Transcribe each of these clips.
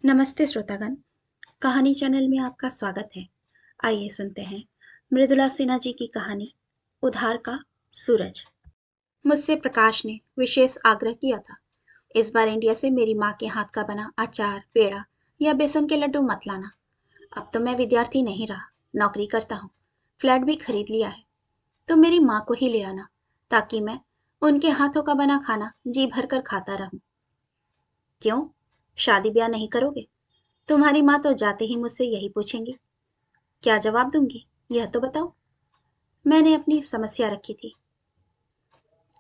नमस्ते श्रोतागण। कहानी चैनल में आपका स्वागत है। आइए सुनते हैं मृदुला सिन्हा जी की कहानी उधार का सूरज। मुझसे प्रकाश ने विशेष आग्रह किया था, इस बार इंडिया से मेरी माँ के हाथ का बना अचार, पेड़ा या बेसन के लड्डू मत लाना। अब तो मैं विद्यार्थी नहीं रहा, नौकरी करता हूँ, फ्लैट भी खरीद लिया है। तो मेरी माँ को ही ले आना, ताकि मैं उनके हाथों का बना खाना जी भर कर खाता रहूं। क्यों, शादी ब्याह नहीं करोगे? तुम्हारी माँ तो जाते ही मुझसे यही पूछेंगी। क्या जवाब दूंगी, यह तो बताओ। मैंने अपनी समस्या रखी थी।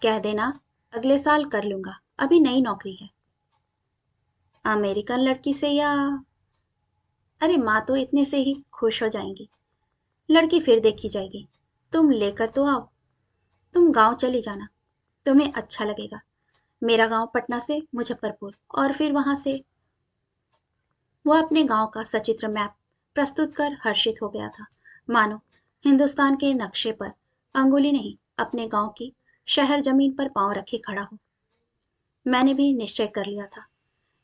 कह देना, अगले साल कर लूंगा, अभी नई नौकरी है। अमेरिकन लड़की से या? अरे माँ तो इतने से ही खुश हो जाएंगी। लड़की फिर देखी जाएगी। तुम लेकर तो आओ। तुम गांव चली जाना, तुम्हें अच्छा लगेगा। मेरा गांव पटना से मुजफ्फरपुर और फिर वहां से। वह अपने गांव का सचित्र मैप प्रस्तुत कर हर्षित हो गया था, मानो हिंदुस्तान के नक्शे पर अंगुली नहीं, अपने गांव की शहर जमीन पर पांव रखे खड़ा हो। मैंने भी निश्चय कर लिया था,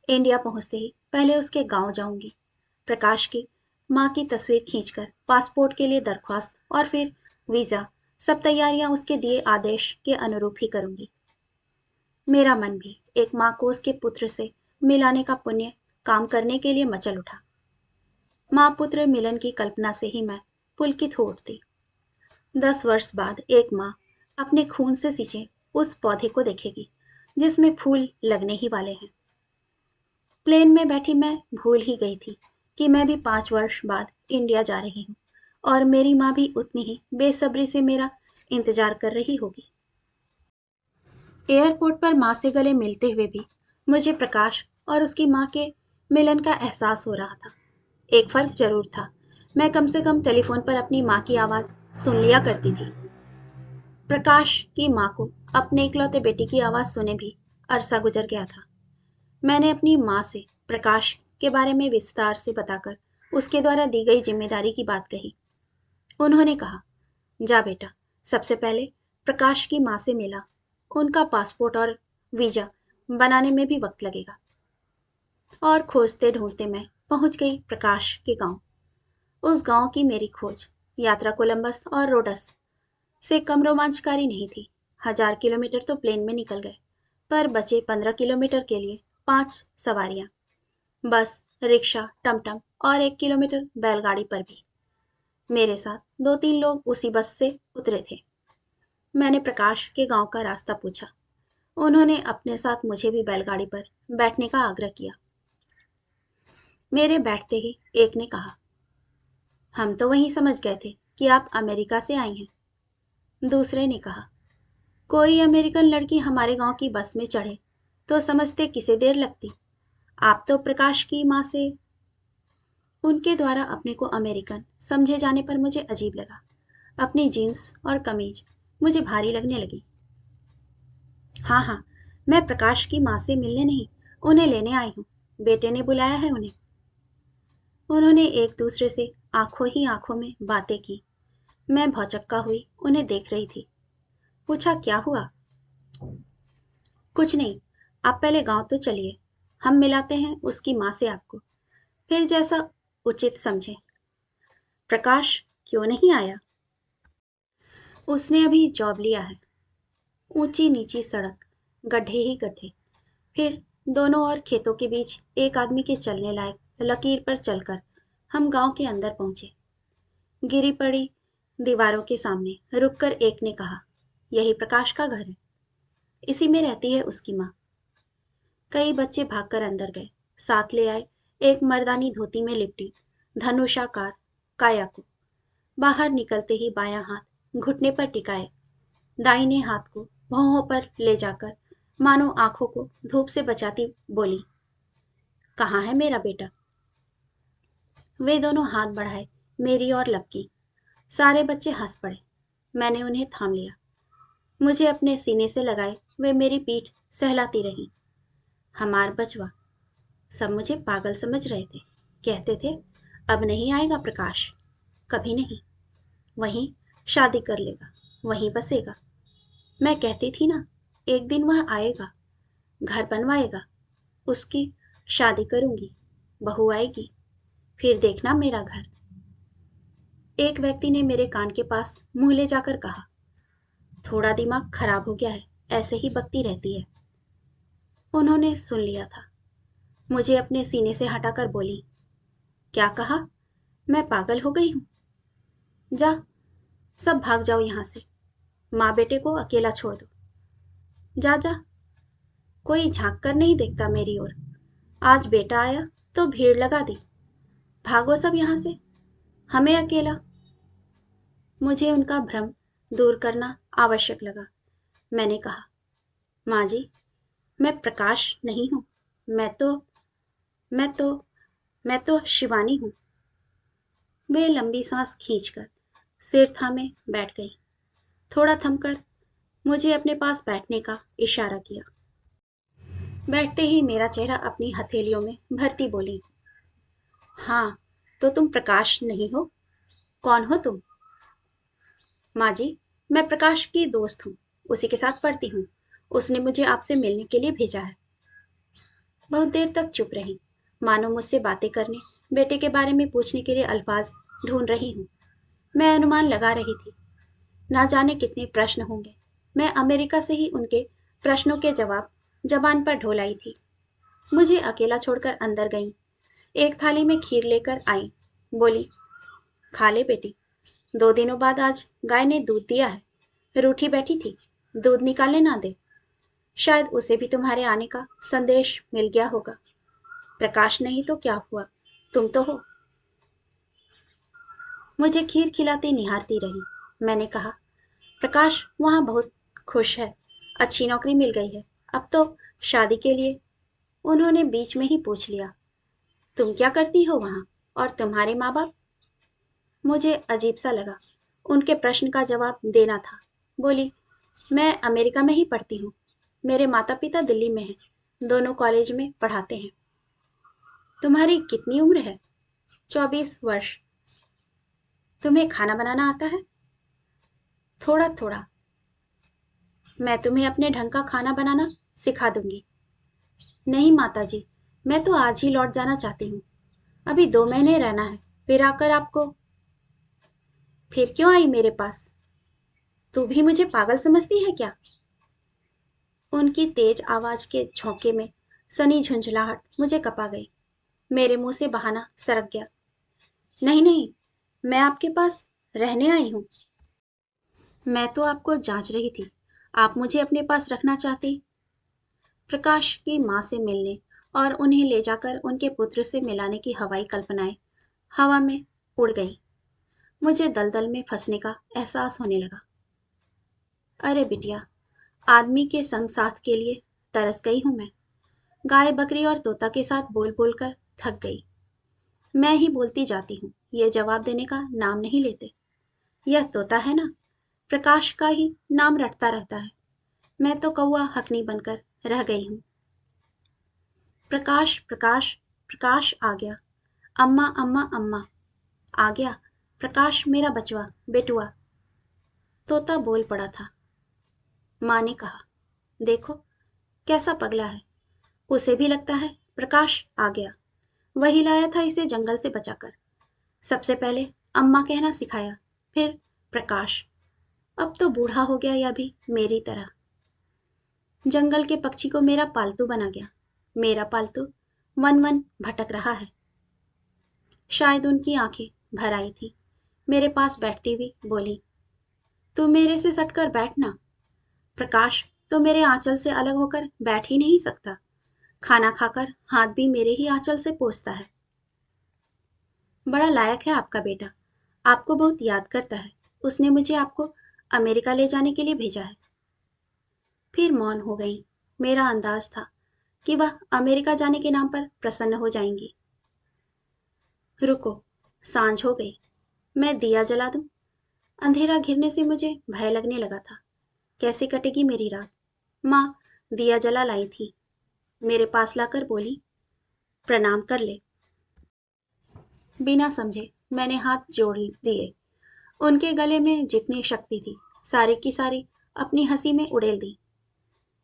इंडिया पहुंचते ही पहले उसके गांव जाऊंगी। प्रकाश की माँ की तस्वीर खींचकर पासपोर्ट के लिए दरख्वास्त और फिर वीजा, सब तैयारियां उसके दिए आदेश के अनुरूप ही करूंगी। मेरा मन भी एक माँ को उसके पुत्र से मिलाने का पुण्य काम करने के लिए मचल उठा। माँ पुत्र मिलन की कल्पना से ही मैं पुलकित हो उठती। 10 वर्ष बाद एक माँ अपने खून से सींचे उस पौधे को देखेगी जिसमें फूल लगने ही वाले हैं। प्लेन में बैठी मैं भूल ही गई थी कि मैं भी 5 वर्ष बाद इंडिया जा रही हूँ और मेरी माँ भी उतनी ही बेसब्री से मेरा इंतजार कर रही होगी। एयरपोर्ट पर माँ से गले मिलते हुए भी मुझे प्रकाश और उसकी माँ के मिलन का एहसास हो रहा था। एक फर्क जरूर था, मैं कम से कम टेलीफोन पर अपनी माँ की आवाज सुन लिया करती थी। प्रकाश की माँ को अपने इकलौते बेटी की आवाज सुने भी अरसा गुजर गया था। मैंने अपनी माँ से प्रकाश के बारे में विस्तार से बताकर उसके द्वारा दी गई जिम्मेदारी की बात कही। उन्होंने कहा, जा बेटा, सबसे पहले प्रकाश की माँ से मिला। उनका पासपोर्ट और वीजा बनाने में भी वक्त लगेगा। और खोजते ढूंढते मैं पहुंच गई प्रकाश के गांव। उस गांव की मेरी खोज यात्रा कोलंबस और रोडस से कम रोमांचकारी नहीं थी। 1000 किलोमीटर तो प्लेन में निकल गए, पर बचे 15 किलोमीटर के लिए 5 सवारियां, बस, रिक्शा, टमटम और 1 किलोमीटर बैलगाड़ी पर भी। मेरे साथ 2-3 लोग उसी बस से उतरे थे। मैंने प्रकाश के गांव का रास्ता पूछा। उन्होंने अपने साथ मुझे भी बैलगाड़ी पर बैठने का आग्रह किया। मेरे बैठते ही एक ने कहा, हम तो वहीं समझ गए थे कि आप अमेरिका से आई हैं। दूसरे ने कहा, कोई अमेरिकन लड़की हमारे गांव की बस में चढ़े तो समझते किसे देर लगती। आप तो प्रकाश की माँ से। उनके द्वारा अपने को अमेरिकन समझे जाने पर मुझे अजीब लगा। अपनी जीन्स और कमीज मुझे भारी लगने लगी। हाँ हाँ, मैं प्रकाश की माँ से मिलने नहीं, उन्हें लेने आई हूँ। बेटे ने बुलाया है उन्हें। उन्होंने एक दूसरे से आंखों ही आंखों में बातें की। मैं भौचक्का हुई उन्हें देख रही थी। पूछा, क्या हुआ? कुछ नहीं, आप पहले गांव तो चलिए, हम मिलाते हैं उसकी माँ से आपको, फिर जैसा उचित समझे। प्रकाश क्यों नहीं आया? उसने अभी जॉब लिया है। ऊंची नीची सड़क, गड्ढे ही गड्ढे, फिर दोनों ओर खेतों के बीच एक आदमी के चलने लायक लकीर पर चलकर हम गांव के अंदर पहुंचे। गिरी पड़ी दीवारों के सामने रुककर एक ने कहा, यही प्रकाश का घर है, इसी में रहती है उसकी माँ। कई बच्चे भागकर अंदर गए, साथ ले आए एक मर्दानी धोती में लिपटी धनुषाकार काया को। बाहर निकलते ही बायां हाथ घुटने पर टिकाए, दाहिने हाथ को भौहों पर ले जाकर मानो आंखों को धूप से बचाती बोली, कहाँ है मेरा बेटा? वे दोनों हाथ बढ़ाए मेरी और लपकी। सारे बच्चे हंस पड़े। मैंने उन्हें थाम लिया। मुझे अपने सीने से लगाए वे मेरी पीठ सहलाती रहीं। हमार बचवा। सब मुझे पागल समझ रहे थे। कहते थे, अब नहीं आएगा प्रकाश, कभी नहीं। वहीं शादी कर लेगा, वहीं बसेगा। मैं कहती थी ना, एक दिन वह आएगा, घर बनवाएगा, उसकी शादी करूंगी। बहू आएगी, फिर देखना मेरा घर। एक व्यक्ति ने मेरे कान के पास मुंह ले जाकर कहा, थोड़ा दिमाग खराब हो गया है, ऐसे ही बकती रहती है। उन्होंने सुन लिया था। मुझे अपने सीने से हटाकर बोली, क्या कहा? मैं पागल हो गई हूं? जा, सब भाग जाओ यहां से। माँ बेटे को अकेला छोड़ दो। जा जा, कोई झांक कर नहीं देखता मेरी ओर। आज बेटा आया तो भीड़ लगा दी। भागो सब यहां से, हमें अकेला। मुझे उनका भ्रम दूर करना आवश्यक लगा। मैंने कहा, माँ जी, मैं प्रकाश नहीं हूं। मैं तो मैं तो मैं तो शिवानी हूं। वे लंबी सांस खींचकर सिर थामे बैठ गई। थोड़ा थमकर मुझे अपने पास बैठने का इशारा किया। बैठते ही मेरा चेहरा अपनी हथेलियों में भरती बोली, हाँ, तो तुम प्रकाश नहीं हो? कौन हो तुम? माँ जी, मैं प्रकाश की दोस्त हूँ, उसी के साथ पढ़ती हूँ। उसने मुझे आपसे मिलने के लिए भेजा है। बहुत देर तक चुप रही, मानो मुझसे बातें करने, बेटे के बारे में पूछने के लिए अल्फाज ढूंढ रही हूँ। मैं अनुमान लगा रही थी, ना जाने कितने प्रश्न होंगे। मैं अमेरिका से ही उनके प्रश्नों के जवाब जबान पर ढोल आई थी। मुझे अकेला छोड़कर अंदर गई। एक थाली में खीर लेकर आई। बोली, खा ले बेटी, 2 दिनों बाद आज गाय ने दूध दिया है। रूठी बैठी थी, दूध निकालने ना दे। शायद उसे भी तुम्हारे आने का संदेश मिल गया होगा। प्रकाश नहीं तो क्या हुआ, तुम तो हो। मुझे खीर खिलाते निहारती रही। मैंने कहा, प्रकाश वहां बहुत खुश है, अच्छी नौकरी मिल गई है, अब तो शादी के लिए। उन्होंने बीच में ही पूछ लिया, तुम क्या करती हो वहां, और तुम्हारे माँ बाप? मुझे अजीब सा लगा, उनके प्रश्न का जवाब देना था। बोली, मैं अमेरिका में ही पढ़ती हूँ। मेरे माता पिता दिल्ली में हैं, दोनों कॉलेज में पढ़ाते हैं। तुम्हारी कितनी उम्र है? 24 वर्ष। तुम्हें खाना बनाना आता है? थोड़ा थोड़ा। मैं तुम्हें अपने ढंग का खाना बनाना सिखा दूंगी। नहीं माता जी, मैं तो आज ही लौट जाना चाहती हूँ। अभी 2 महीने रहना है, फिर आकर आपको। फिर क्यों आई मेरे पास? तू भी मुझे पागल समझती है क्या? उनकी तेज आवाज के झोंके में सनी झुंझलाहट मुझे कपा गई। मेरे मुंह से बहाना सरक गया, नहीं नहीं, मैं आपके पास रहने आई हूँ। मैं तो आपको जांच रही थी, आप मुझे अपने पास रखना चाहती। प्रकाश की माँ से मिलने और उन्हें ले जाकर उनके पुत्र से मिलाने की हवाई कल्पनाएं हवा में उड़ गई। मुझे दलदल में फंसने का एहसास होने लगा। अरे बिटिया, आदमी के संग साथ के लिए तरस गई हूं मैं। गाय बकरी और तोता के साथ बोल बोल कर थक गई। मैं ही बोलती जाती हूँ, ये जवाब देने का नाम नहीं लेते। यह तोता है ना, प्रकाश का ही नाम रटता रहता है। मैं तो कौआ हकनी बनकर रह गई हूँ। प्रकाश प्रकाश प्रकाश आ गया। अम्मा अम्मा अम्मा आ गया। प्रकाश मेरा बचवा बेटुआ। तोता बोल पड़ा था। माँ ने कहा, देखो कैसा पगला है, उसे भी लगता है प्रकाश आ गया। वही लाया था इसे जंगल से बचाकर। सबसे पहले अम्मा कहना सिखाया, फिर प्रकाश। अब तो बूढ़ा हो गया यह भी मेरी तरह। जंगल के पक्षी को मेरा पालतू बना गया। मेरा पालतू मन मन भटक रहा है। शायद उनकी आंखें भर आई थी। मेरे पास बैठती हुई बोली, तू मेरे से सटकर बैठना। प्रकाश तो मेरे आंचल से अलग होकर बैठ ही नहीं सकता। खाना खाकर हाथ भी मेरे ही आंचल से पोंछता है। बड़ा लायक है आपका बेटा, आपको बहुत याद करता है। उसने मुझे आपको अमेरिका ले जाने के लिए भेजा है। फिर मौन हो गई। मेरा अंदाज था कि वह अमेरिका जाने के नाम पर प्रसन्न हो जाएंगी। रुको, सांझ हो गई, मैं दिया जला दूं? अंधेरा घिरने से मुझे भय लगने लगा था। कैसे कटेगी मेरी रात? माँ दिया जला लाई थी, मेरे पास लाकर बोली, प्रणाम कर ले। बिना समझे मैंने हाथ जोड़ दिए। उनके गले में जितनी शक्ति थी, सारी की सारी अपनी हंसी में उड़ेल दी।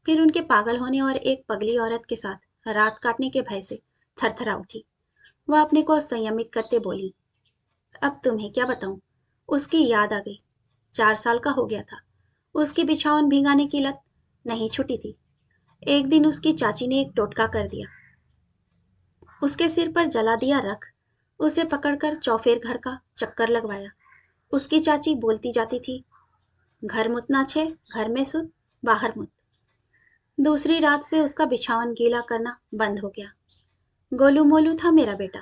फिर उनके पागल होने और एक पगली औरत के साथ रात काटने के भय से थरथरा उठी। वह अपने को संयमित करते बोली, अब तुम्हें क्या बताऊं। उसकी याद आ गई। 4 साल का हो गया था। उसकी बिछावन भिगाने की लत नहीं छूटी थी। एक दिन उसकी चाची ने एक टोटका कर दिया। उसके सिर पर जला दिया रख, उसे पकड़कर चौफेर घर का चक्कर लगवाया। उसकी चाची बोलती जाती थी, घर मुतना छे, घर में सुत, बाहर मुत। दूसरी रात से उसका बिछावन गीला करना बंद हो गया। गोलू मोलू था मेरा बेटा,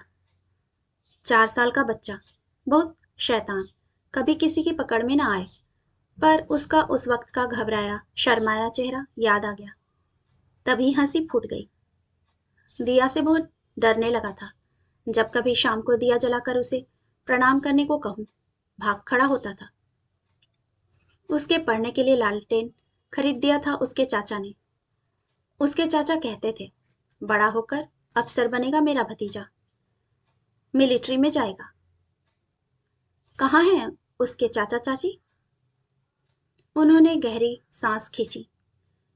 4 साल का बच्चा, बहुत शैतान, कभी किसी की पकड़ में ना आए। पर उसका उस वक्त का घबराया शर्माया चेहरा याद आ गया। तभी हंसी फूट गई। दिया से बहुत डरने लगा था। जब कभी शाम को दिया जलाकर उसे प्रणाम करने को कहूं, भाग खड़ा होता था। उसके पढ़ने के लिए लालटेन खरीद दिया था उसके चाचा ने। उसके चाचा कहते थे, बड़ा होकर अफसर बनेगा मेरा भतीजा, मिलिट्री में जाएगा। कहाँ हैं उसके चाचा चाची? उन्होंने गहरी सांस खींची।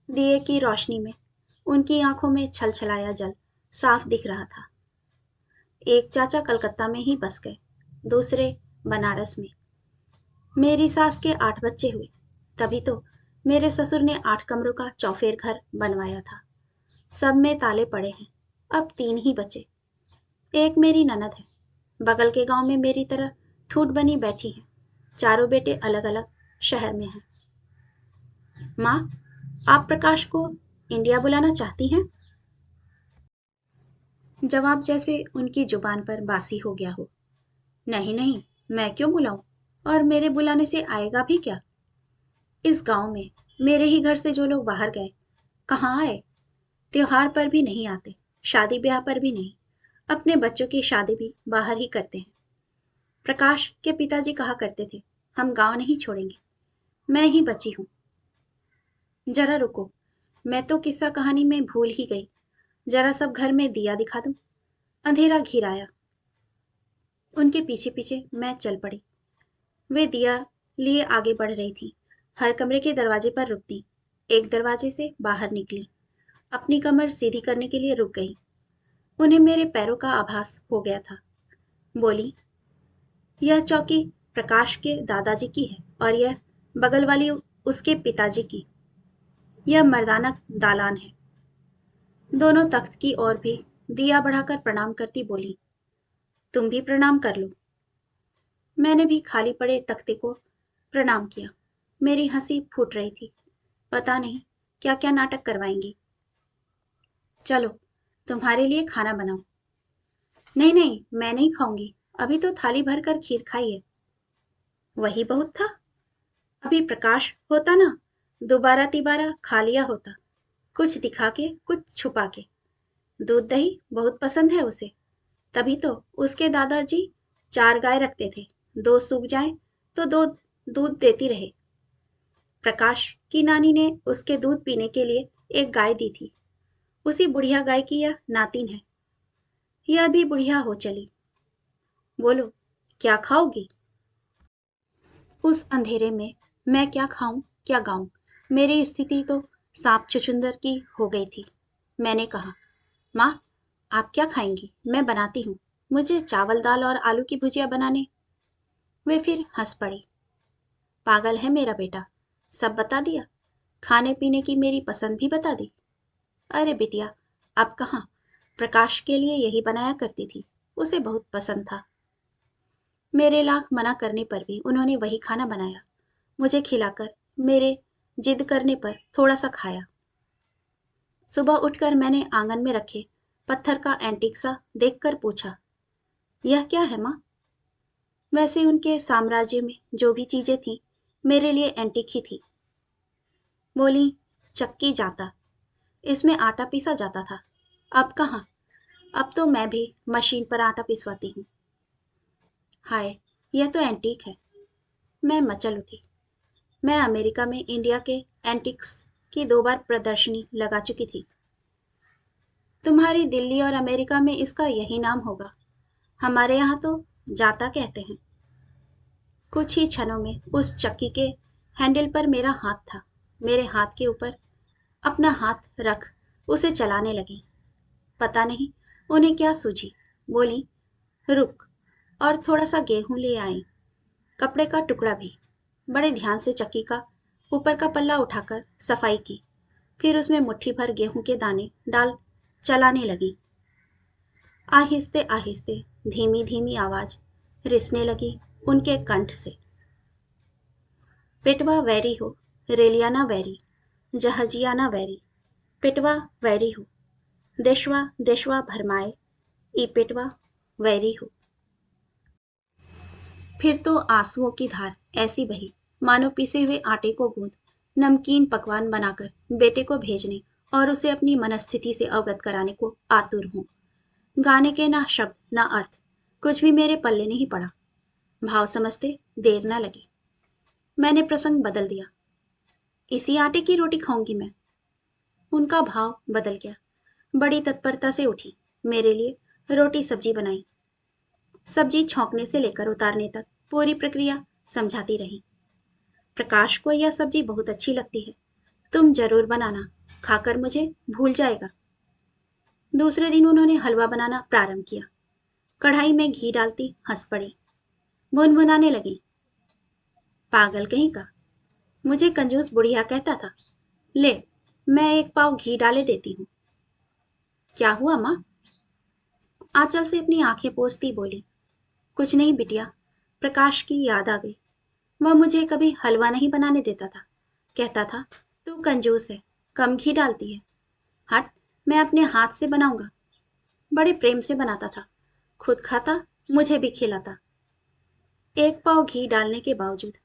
दिए की रोशनी में उनकी आंखों में छलछलाया जल साफ दिख रहा था। एक चाचा कलकत्ता में ही बस गए, दूसरे बनारस में। मेरी सास के 8 बच्चे हुए, तभी तो मेरे ससुर ने 8 कमरों का चौफेर घर बनवाया था। सब में ताले पड़े हैं, अब 3 ही बचे। एक मेरी ननद है, बगल के गांव में मेरी तरह ठूठ बनी बैठी है। चारों बेटे अलग अलग शहर में हैं। माँ, आप प्रकाश को इंडिया बुलाना चाहती हैं? जवाब जैसे उनकी जुबान पर बासी हो गया हो। नहीं नहीं, मैं क्यों बुलाऊं, और मेरे बुलाने से आएगा भी क्या। इस गांव में मेरे ही घर से जो लोग बाहर गए, कहाँ आए। त्योहार पर भी नहीं आते, शादी ब्याह पर भी नहीं। अपने बच्चों की शादी भी बाहर ही करते हैं। प्रकाश के पिताजी कहा करते थे, हम गांव नहीं छोड़ेंगे। मैं ही बची हूं। जरा रुको, मैं तो किस्सा कहानी में भूल ही गई। जरा सब घर में दिया दिखा दूं। अंधेरा घिर आया। उनके पीछे पीछे मैं चल पड़ी। वे दिया लिए आगे बढ़ रही थी। हर कमरे के दरवाजे पर रुकती, एक दरवाजे से बाहर निकली, अपनी कमर सीधी करने के लिए रुक गई। उन्हें मेरे पैरों का आभास हो गया था। बोली, यह चौकी प्रकाश के दादाजी की है और यह बगल वाली उसके पिताजी की। यह मर्दाना दालान है। दोनों तख्त की ओर भी दिया बढ़ाकर प्रणाम करती बोली, तुम भी प्रणाम कर लो। मैंने भी खाली पड़े तख्ते को प्रणाम किया। मेरी हंसी फूट रही थी। पता नहीं क्या क्या नाटक करवाएंगी। चलो, तुम्हारे लिए खाना बनाओ। नहीं नहीं, मैं नहीं खाऊंगी, अभी तो थाली भर कर खीर खाई है। वही बहुत था। अभी प्रकाश होता ना, दोबारा तिबारा खा लिया होता, कुछ दिखा के कुछ छुपा के। दूध दही बहुत पसंद है उसे, तभी तो उसके दादाजी 4 गाय रखते थे, 2 सूख जाए तो 2 दूध देती रहे। प्रकाश की नानी ने उसके दूध पीने के लिए एक गाय दी थी। उसी बुढ़िया गाय की यह नातिन है। यह भी बुढ़िया हो चली। बोलो, क्या खाओगी? उस अंधेरे में मैं क्या खाऊं क्या गाऊं। मेरी स्थिति तो सांप छुछुंदर की हो गई थी। मैंने कहा, माँ, आप क्या खाएंगी, मैं बनाती हूँ। मुझे चावल दाल और आलू की भुजिया बनाने। वे फिर हंस पड़ी। पागल है मेरा बेटा, सब बता दिया, खाने पीने की मेरी पसंद भी बता दी। अरे बिटिया, अब कहाँ, प्रकाश के लिए यही बनाया करती थी, उसे बहुत पसंद था। मेरे लाख मना करने पर भी उन्होंने वही खाना बनाया, मुझे खिलाकर, मेरे जिद करने पर थोड़ा सा खाया। सुबह उठकर मैंने आंगन में रखे पत्थर का एंटीक सा देखकर पूछा, यह क्या है माँ? वैसे उनके साम्राज्य में जो भी चीजें थीं, मेरे लिए एंटीक ही थी। बोली, चक्की जाता, इसमें आटा पीसा जाता था। अब कहाँ, अब तो मैं भी मशीन पर आटा पिसवाती हूँ। हाय, यह तो एंटीक है। मैं मचल उठी। मैं अमेरिका में इंडिया के एंटिक्स की 2 बार प्रदर्शनी लगा चुकी थी। तुम्हारी दिल्ली और अमेरिका में इसका यही नाम होगा, हमारे यहाँ तो जाता कहते हैं। कुछ ही क्षणों में उस चक्की के हैंडल पर मेरा हाथ था। मेरे हाथ के ऊपर अपना हाथ रख उसे चलाने लगी। पता नहीं उन्हें क्या सूझी। बोली, रुक, और थोड़ा सा गेहूं ले आई, कपड़े का टुकड़ा भी। बड़े ध्यान से चक्की का ऊपर का पल्ला उठाकर सफाई की, फिर उसमें मुट्ठी भर गेहूं के दाने डाल चलाने लगी। आहिस्ते आहिस्ते, धीमी धीमी आवाज रिसने लगी उनके कंठ से। पेटवा वैरी हो, रेलियाना वैरी, जहजियाना वैरी, पेटवा वैरी हो, देशवा देशवा भरमाए, ई पेटवा वैरी हो। फिर तो आंसुओं की धार ऐसी बही मानो पिसे हुए आटे को गूंद नमकीन पकवान बनाकर बेटे को भेजने और उसे अपनी मनस्थिति से अवगत कराने को आतुर हूं। गाने के ना शब्द ना अर्थ, कुछ भी मेरे पल्ले नहीं पड़ा। भाव समझते देर न लगी। मैंने प्रसंग बदल दिया। इसी आटे की रोटी खाऊंगी मैं। उनका भाव बदल गया। बड़ी तत्परता से उठी, मेरे लिए रोटी सब्जी बनाई। सब्जी छौंकने से लेकर उतारने तक पूरी प्रक्रिया समझाती रही। प्रकाश को यह सब्जी बहुत अच्छी लगती है, तुम जरूर बनाना, खाकर मुझे भूल जाएगा। दूसरे दिन उन्होंने हलवा बनाना प्रारंभ किया। कढ़ाई में घी डालती हंस पड़ी, भुनभुनाने लगी। पागल कहीं का, मुझे कंजूस बुढ़िया कहता था। ले, मैं एक पाव घी डाले देती हूँ। क्या हुआ माँ? आंचल से अपनी आंखें पोंछती बोली। कुछ नहीं बिटिया, प्रकाश की याद आ गई। वह मुझे कभी हलवा नहीं बनाने देता था। कहता था तू कंजूस है, कम घी डालती है। हट, मैं अपने हाथ से बनाऊंगा। बड़े प्रेम से बनाता था, खुद खाता, मुझे भी खिलाता। एक पाव घी डालने के बावजूद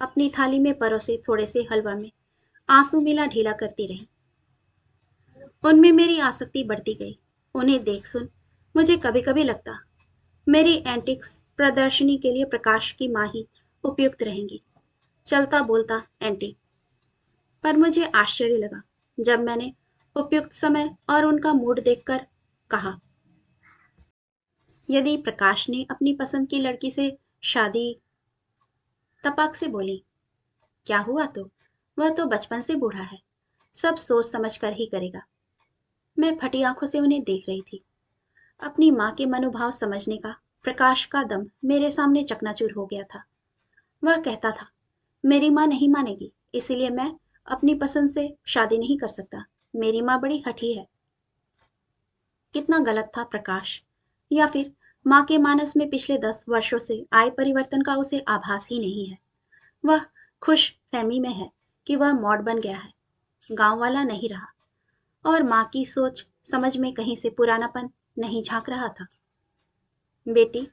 अपनी थाली में परोसे थोड़े से हलवा में आंसू मिला ढीला करती रही। उनमें मेरी आसक्ति बढ़ती गई। उन्हें देख सुन मुझे कभी कभी लगता मेरी एंटिक्स प्रदर्शनी के लिए प्रकाश की माँ ही उपयुक्त रहेंगी। चलता बोलता एंटी। पर मुझे आश्चर्य लगा जब मैंने उपयुक्त समय और उनका मूड देखकर कहा, यदि प्रकाश ने अपनी पसंद की लड़की से शादी। तपाक से बोली, क्या हुआ तो? वह तो बचपन से बूढ़ा है, सब सोच समझ कर ही करेगा। मैं फटी आंखों से उन्हें देख रही थी। अपनी माँ के मनोभाव समझने का प्रकाश का दम मेरे सामने चकनाचूर हो गया था। वह कहता था, मेरी माँ नहीं मानेगी, इसीलिए मैं अपनी पसंद से शादी नहीं कर सकता। मेरी माँ बड़ी हठी है। कितना गलत था प्रकाश, या फिर माँ के मानस में पिछले 10 वर्षों से आए परिवर्तन का उसे आभास ही नहीं है। वह खुश फहमी में है कि वह मॉड बन गया है, गांव वाला नहीं रहा, और माँ की सोच समझ में कहीं से पुरानापन नहीं झांक रहा था। बेटी,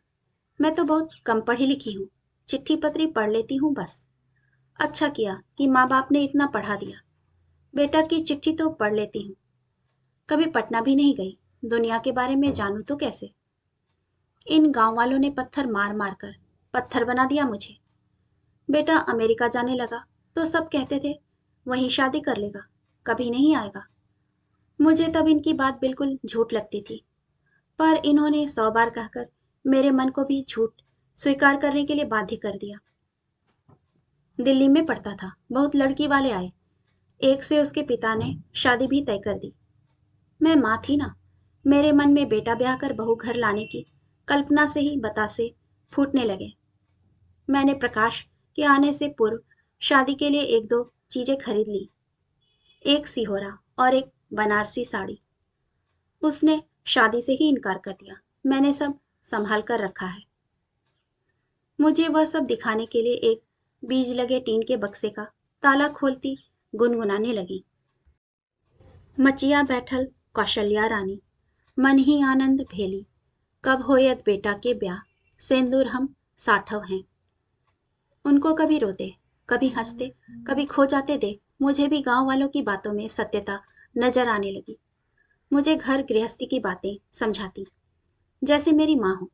मैं तो बहुत कम पढ़ी लिखी हूँ, चिट्ठी पत्री पढ़ लेती हूँ बस। अच्छा किया कि माँ बाप ने इतना पढ़ा दिया। बेटा की चिट्ठी तो पढ़ लेती हूँ, कभी पटना भी नहीं गई, दुनिया के बारे में जानूं तो कैसे। इन गांव वालों ने पत्थर मार मार कर पत्थर बना दिया मुझे। बेटा अमेरिका जाने लगा तो सब कहते थे वहीं शादी कर लेगा, कभी नहीं आएगा। मुझे तब इनकी बात बिल्कुल झूठ लगती थी, पर इन्होंने 100 बार कहकर मेरे मन को भी झूठ स्वीकार करने के लिए बाध्य कर दिया। दिल्ली में पढ़ता था, बहुत लड़की वाले आए, एक से उसके पिता ने शादी भी तय कर दी। मैं माँ थी ना, मेरे मन में बेटा ब्याह कर बहू घर लाने की कल्पना से ही बतासे फूटने लगे। मैंने प्रकाश के आने से पूर्व शादी के लिए एक दो चीजें खरीद ली, एक सिहोरा और एक बनारसी साड़ी। उसने शादी से ही इनकार कर दिया। मैंने सब संभाल कर रखा है। मुझे वह सब दिखाने के लिए एक बीज लगे टीन के बक्से का ताला खोलती गुनगुनाने लगी। मचिया बैठल कौशल्या रानी, मन ही आनंद भेली, कब होयत बेटा के ब्याह, सेंदूर हम साठव हैं। उनको कभी रोते, कभी हंसते, कभी खो जाते देख मुझे भी गांव वालों की बातों में सत्यता नजर आने लगी। मुझे घर गृहस्थी की बातें समझाती, जैसे मेरी माँ हो।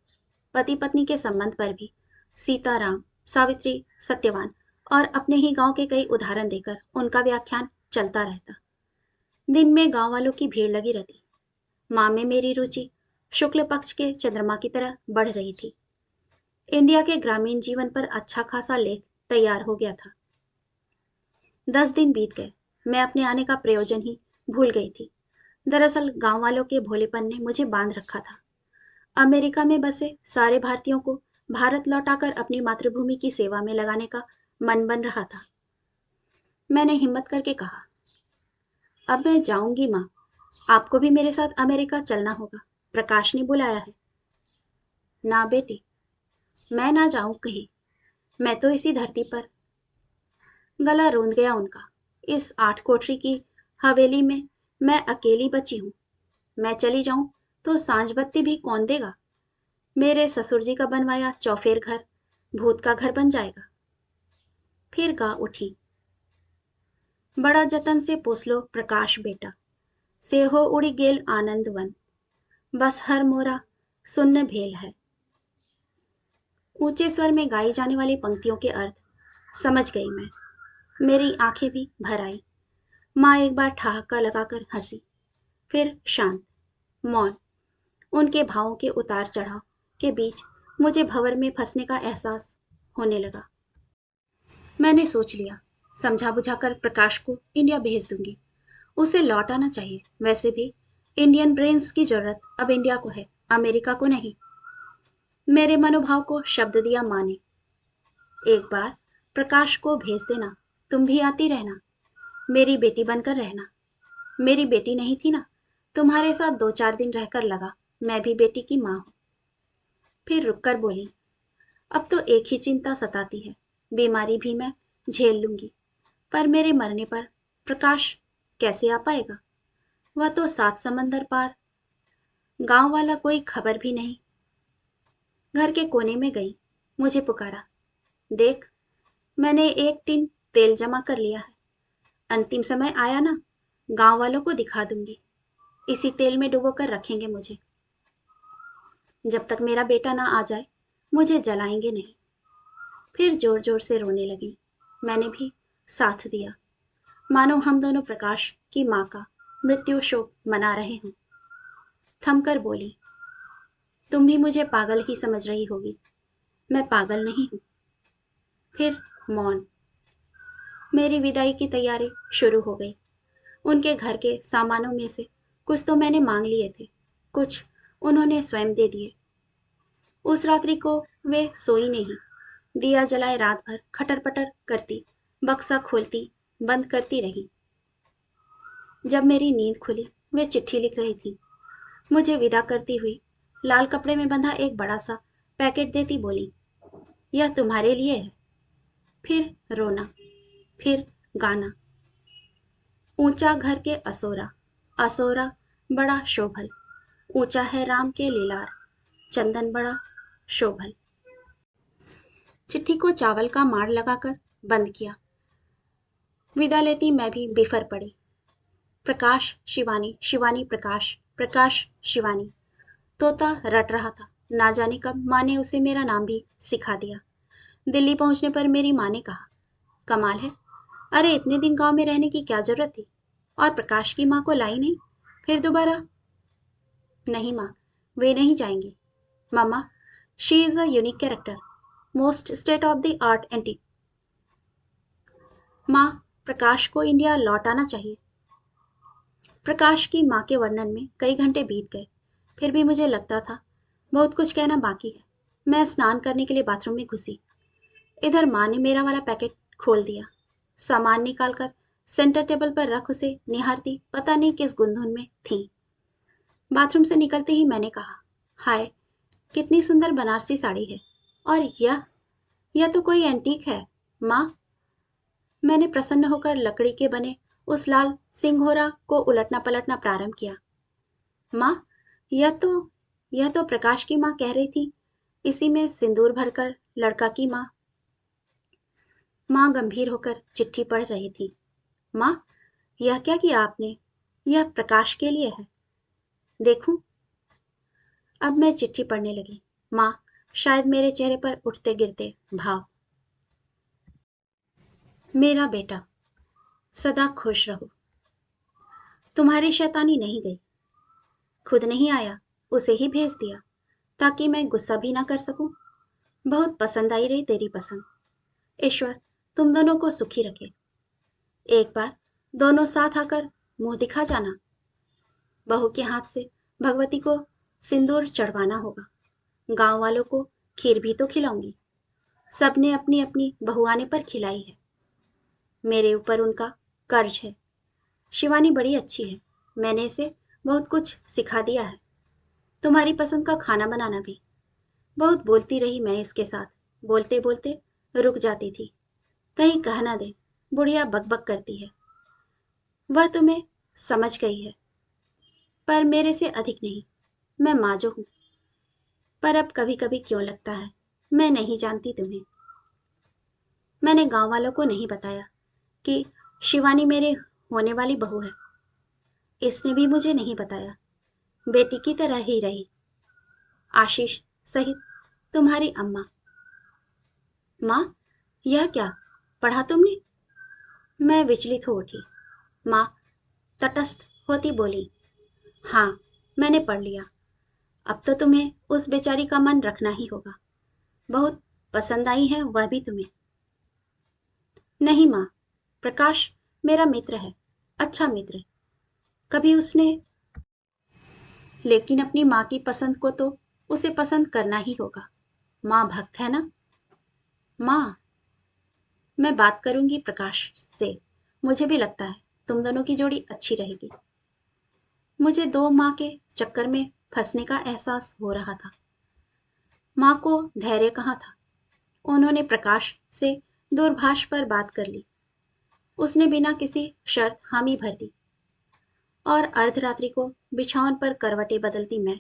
पति पत्नी के संबंध पर भी सीताराम, सावित्री, सत्यवान और अपने ही गांव के कई उदाहरण देकर उनका व्याख्यान चलता रहता। दिन में गांव वालों की भीड़ लगी रहती। माँ में मेरी रुचि शुक्ल पक्ष के चंद्रमा की तरह बढ़ रही थी। इंडिया के ग्रामीण जीवन पर अच्छा खासा लेख तैयार हो गया था। 10 दिन बीत गए, मैं अपने आने का प्रयोजन ही भूल गई थी। दरअसल गांव वालों के भोलेपन ने मुझे बांध रखा था। अमेरिका में बसे सारे भारतीयों को भारत लौटाकर अपनी मातृभूमि की सेवा में लगाने का मन बन रहा था। मैंने हिम्मत करके कहा, अब मैं जाऊंगी माँ, आपको भी मेरे साथ अमेरिका चलना होगा, प्रकाश ने बुलाया है। ना बेटी, मैं ना जाऊं कहीं, मैं तो इसी धरती पर। गला रूंध गया उनका। इस 8 कोठरी की हवेली में मैं अकेली बची हूं। मैं चली जाऊं तो सांझ बत्ती भी कौन देगा? मेरे ससुर जी का बनवाया चौफेर घर भूत का घर बन जाएगा। फिर गा उठी, बड़ा जतन से पोस लो प्रकाश बेटा, से हो उड़ी गेल आनंद वन, बस हर मोरा सुन्न भेल है। ऊंचे स्वर में गाई जाने वाली पंक्तियों के अर्थ समझ गई मैं। मेरी आंखें भी भर आई। माँ एक बार ठहाका लगाकर हंसी, फिर शांत, मौन। उनके भावों के उतार चढ़ाव के बीच मुझे भंवर में फंसने का एहसास होने लगा। मैंने सोच लिया, समझा बुझाकर प्रकाश को इंडिया भेज दूंगी। उसे लौट आना चाहिए। वैसे भी इंडियन ब्रेन्स की जरूरत अब इंडिया को है, अमेरिका को नहीं। मेरे मनोभाव को शब्द दिया माँ ने, एक बार प्रकाश को भेज देना, तुम भी आती रहना, मेरी बेटी बनकर रहना। मेरी बेटी नहीं थी ना, तुम्हारे साथ 2-4 दिन रहकर लगा मैं भी बेटी की माँ हूं। फिर रुककर बोली, अब तो एक ही चिंता सताती है, बीमारी भी मैं झेल लूंगी, पर मेरे मरने पर प्रकाश कैसे आ पाएगा? वह तो 7 समंदर पार, गांव वाला कोई खबर भी नहीं। घर के कोने में गई, मुझे पुकारा, देख, मैंने 1 टिन तेल जमा कर लिया है। अंतिम समय आया ना, गांव वालों को दिखा दूंगी। इसी तेल में डुबो कर रखेंगे मुझे। जब तक मेरा बेटा ना आ जाए, मुझे जलाएंगे नहीं। फिर जोर जोर से रोने लगी। मैंने भी साथ दिया, मानो हम दोनों प्रकाश की माँ का मृत्यु शोक मना रहे हों। थमकर बोली, तुम भी मुझे पागल ही समझ रही होगी, मैं पागल नहीं हूं। फिर मौन। मेरी विदाई की तैयारी शुरू हो गई। उनके घर के सामानों में से कुछ तो मैंने मांग लिए थे, कुछ उन्होंने स्वयं दे दिए। उस रात्रि को वे सोई नहीं, दिया जलाए रात भर खटर पटर करती, बक्सा खोलती बंद करती रही। जब मेरी नींद खुली, वे चिट्ठी लिख रही थी। मुझे विदा करती हुई लाल कपड़े में बंधा एक बड़ा सा पैकेट देती बोली, यह तुम्हारे लिए है। फिर रोना, फिर गाना। ऊंचा घर के असोरा, असोरा बड़ा शोभल, ऊंचा है राम के लीलार, चंदन बड़ा शोभल। चिट्ठी को चावल का माड़ लगाकर बंद किया। विदा लेती मैं भी बिफर पड़ी। प्रकाश शिवानी, शिवानी प्रकाश, प्रकाश शिवानी। तोता रट रहा था। ना जाने कब माँ ने उसे मेरा नाम भी सिखा दिया। दिल्ली पहुंचने पर मेरी माँ ने कहा, कमाल है, अरे इतने दिन गांव में रहने की क्या जरूरत थी, और प्रकाश की माँ को लाई नहीं? फिर दोबारा? नहीं माँ, वे नहीं जाएंगे। मामा, she is a unique character, most state of the art anti. माँ, प्रकाश को इंडिया लौट आना चाहिए। प्रकाश की माँ के वर्णन में कई घंटे बीत गए, फिर भी मुझे लगता था बहुत कुछ कहना बाकी है। मैं स्नान करने के लिए बाथरूम में घुसी। इधर माँ ने मेरा वाला पैकेट खोल दिया। सामान निकालकर सेंटर टेबल पर रख उसे निहारती पता नहीं किस गुंधुन में थी। बाथरूम से निकलते ही मैंने कहा, हाय, कितनी सुंदर बनारसी साड़ी है, और यह तो कोई एंटीक है। माँ, मैंने प्रसन्न होकर लकड़ी के बने उस लाल सिंघोरा को उलटना पलटना प्रारंभ किया। माँ, यह तो यह तो प्रकाश की माँ कह रही थी, इसी में सिंदूर भरकर लड़का की माँ। माँ गंभीर होकर चिट्ठी पढ़ रही थी। माँ, यह क्या किया आपने? यह प्रकाश के लिए है, देखूं? अब मैं चिट्ठी पढ़ने लगी। माँ, शायद मेरे चेहरे पर उठते गिरते भाव। मेरा बेटा, सदा खुश रहो। तुम्हारी शैतानी नहीं गई। खुद नहीं आया, उसे ही भेज दिया, ताकि मैं गुस्सा भी ना कर सकूं। बहुत पसंद आई रही तेरी पसंद। ईश्वर तुम दोनों को सुखी रखे। एक बार दोनों साथ आकर मुंह दिखा जाना। बहू के हाथ से भगवती को सिंदूर चढ़वाना होगा। गांव वालों को खीर भी तो खिलाऊंगी। सबने अपनी अपनी बहू आने पर खिलाई है। मेरे ऊपर उनका कर्ज है। शिवानी बड़ी अच्छी है। मैंने इसे बहुत कुछ सिखा दिया है, तुम्हारी पसंद का खाना बनाना भी। बहुत बोलती रही मैं इसके साथ। बोलते बोलते रुक जाती थी। कहीं कह ना दे, बुढ़िया बकबक करती है। वह तुम्हें समझ गई है, पर मेरे से अधिक नहीं। मैं माँ जो हूं। पर अब कभी कभी क्यों लगता है मैं नहीं जानती तुम्हें। मैंने गांव वालों को नहीं बताया कि शिवानी मेरे होने वाली बहू है। इसने भी मुझे नहीं बताया। बेटी की तरह ही रही। आशीष सहित तुम्हारी अम्मा। माँ, यह क्या पढ़ा तुमने? मैं विचलित हो उठी। माँ तटस्थ होती बोली, हाँ, मैंने पढ़ लिया। अब तो तुम्हें उस बेचारी का मन रखना ही होगा। बहुत पसंद आई है वह भी तुम्हें। नहीं माँ, प्रकाश मेरा मित्र है, अच्छा मित्र। कभी उसने लेकिन अपनी माँ की पसंद को तो उसे पसंद करना ही होगा। माँ भक्त है ना। माँ, मैं बात करूंगी प्रकाश से। मुझे भी लगता है तुम दोनों की जोड़ी अच्छी रहेगी। मुझे दो माँ के चक्कर में फंसने का एहसास हो रहा था। माँ को धैर्य कहाँ था। उन्होंने प्रकाश से दूरभाष पर बात कर ली। उसने बिना किसी शर्त हामी भर दी। और अर्धरात्रि को बिछावन पर करवटें बदलती मैं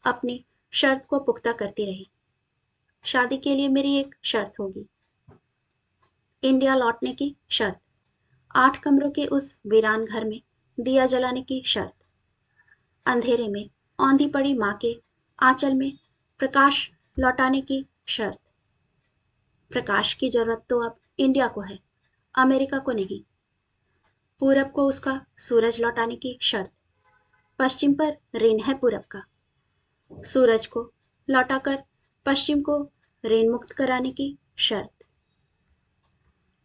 अपनी शर्त को पुख्ता करती रही। शादी के लिए मेरी एक शर्त होगी। इंडिया लौटने की शर्त। 8 कमरों के उस वीरान घर में दिया जलाने की शर्त। अंधेरे में औंधी पड़ी माँ के आंचल में प्रकाश लौटाने की शर्त। प्रकाश की जरूरत तो अब इंडिया को है, अमेरिका को नहीं। पूरब को उसका सूरज लौटाने की शर्त। पश्चिम पर ऋण है पूरब का। सूरज को लौटाकर पश्चिम को ऋण मुक्त कराने की शर्त।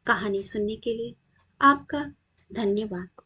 कहानी सुनने के लिए आपका धन्यवाद।